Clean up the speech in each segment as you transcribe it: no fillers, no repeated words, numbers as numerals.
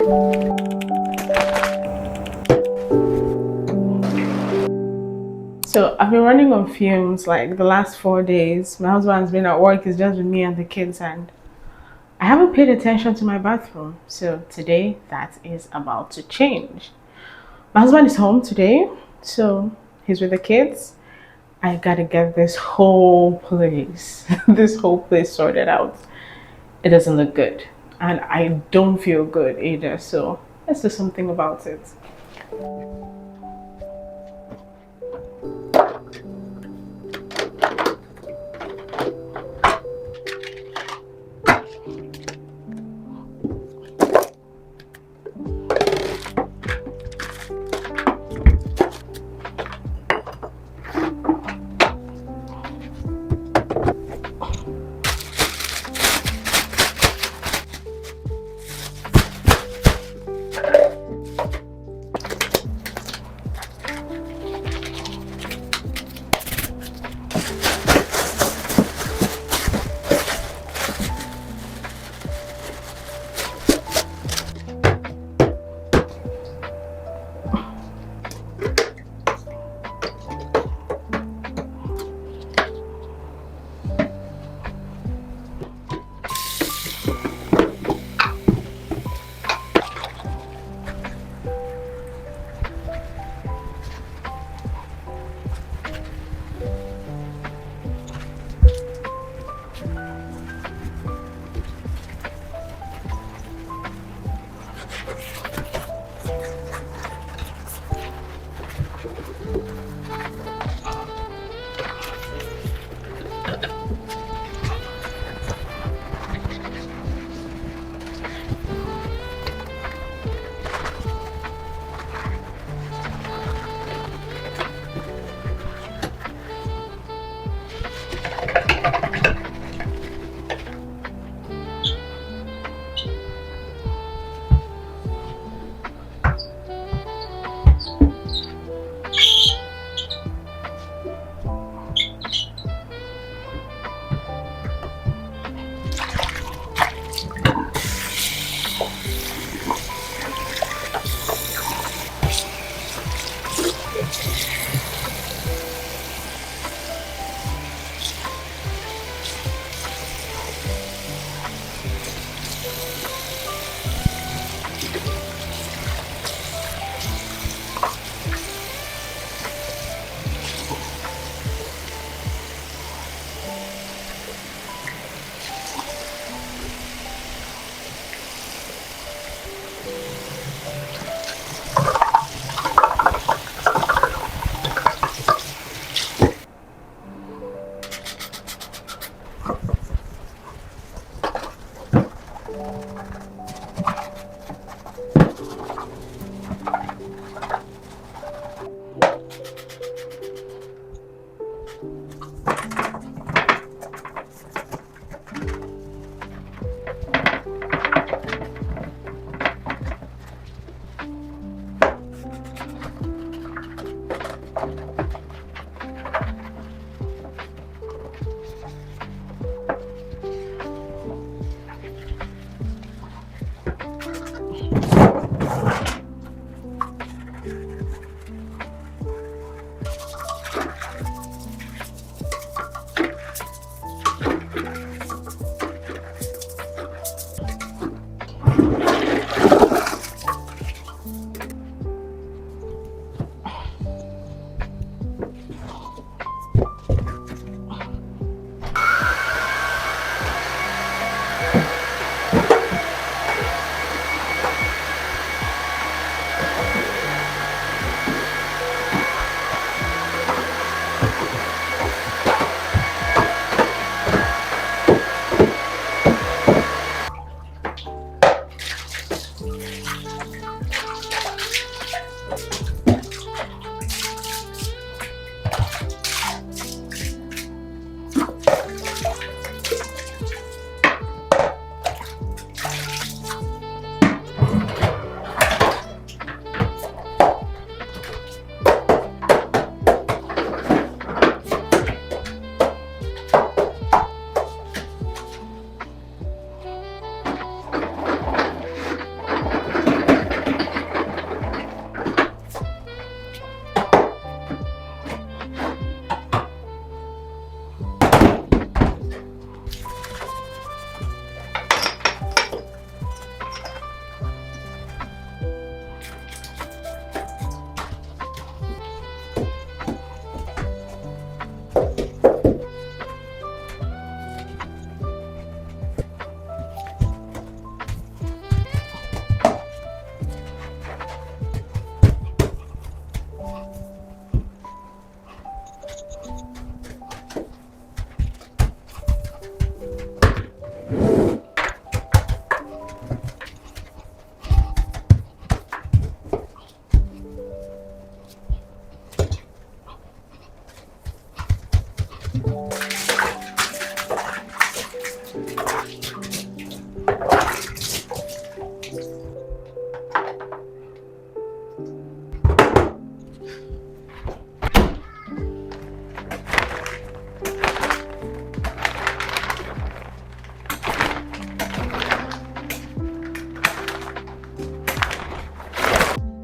So I've been running on fumes like the last 4 days. My husband's been at work, it's just been me and the kids, and I haven't paid attention to my bathroom. So today that is about to change. My husband is home today, so he's with the kids. I gotta get this whole place, this whole place sorted out. It doesn't look good. And I don't feel good either, so let's do something about it.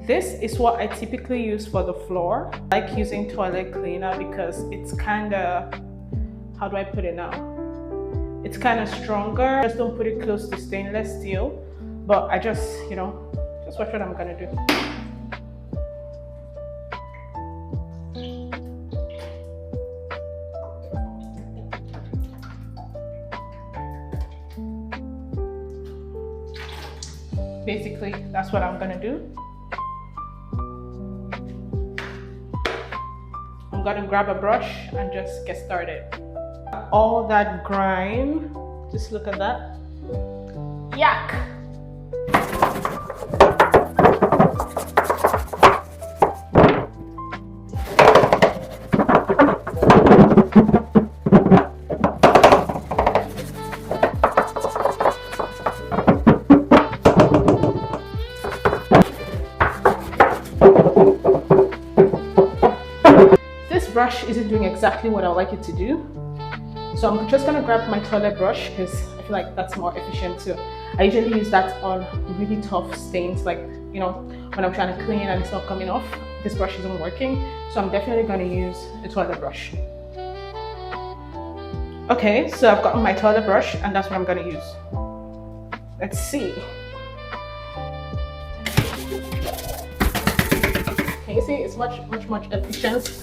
This is what I typically use for the floor. I like using toilet cleaner because it's kind of, how do I put it now? It's kind of stronger. Just don't put it close to stainless steel, but I just, just watch what I'm gonna do. Basically, that's what I'm gonna do. I'm gonna grab a brush and just get started. All that grime, just look at that. Yuck! This brush isn't doing exactly what I would like it to do. So I'm just gonna grab my toilet brush because I feel like that's more efficient too. I usually use that on really tough stains, like, when I'm trying to clean and it's not coming off. This brush isn't working, so I'm definitely gonna use the toilet brush. Okay, so I've got my toilet brush and that's what I'm gonna use. Let's see. Can you see? It's much efficient.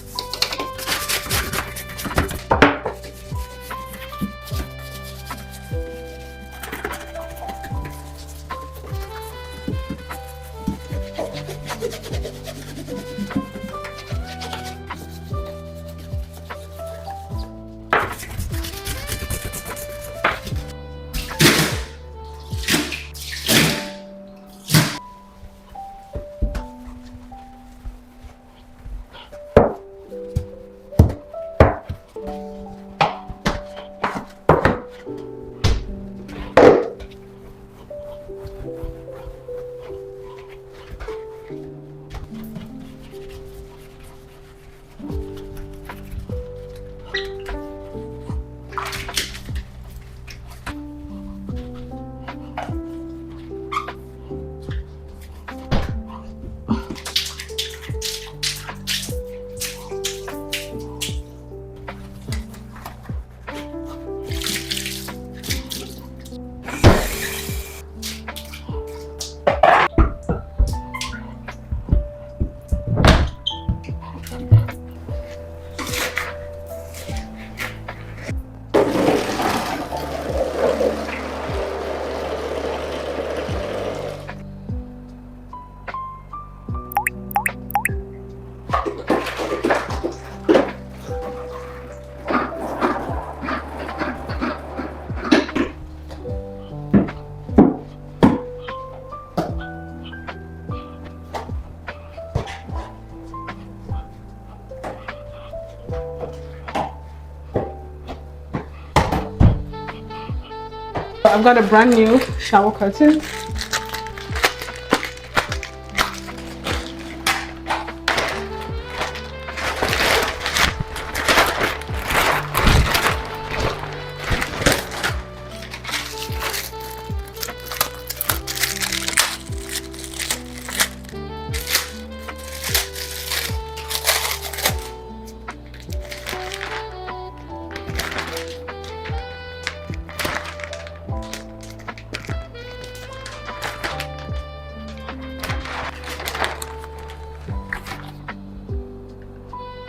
I've got a brand new shower curtain.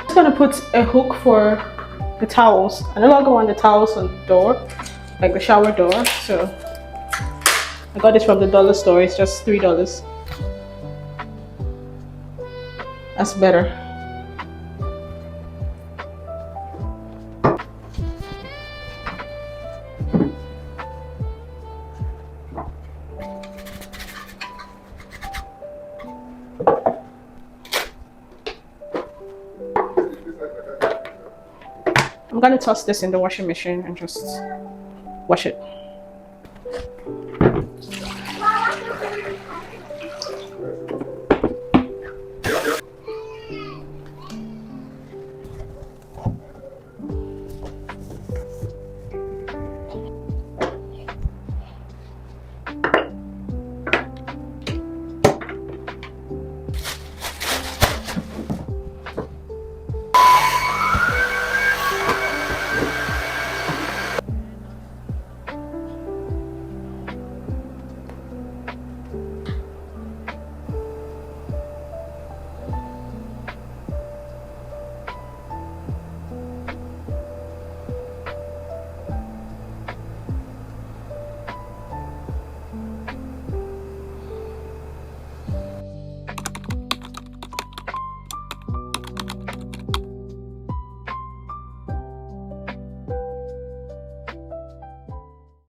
I'm gonna put a hook for the towels. I no longer want the towels on the door, like the shower door. So I got this from the dollar store. It's just $3. That's better. I'm gonna toss this in the washing machine and just wash it.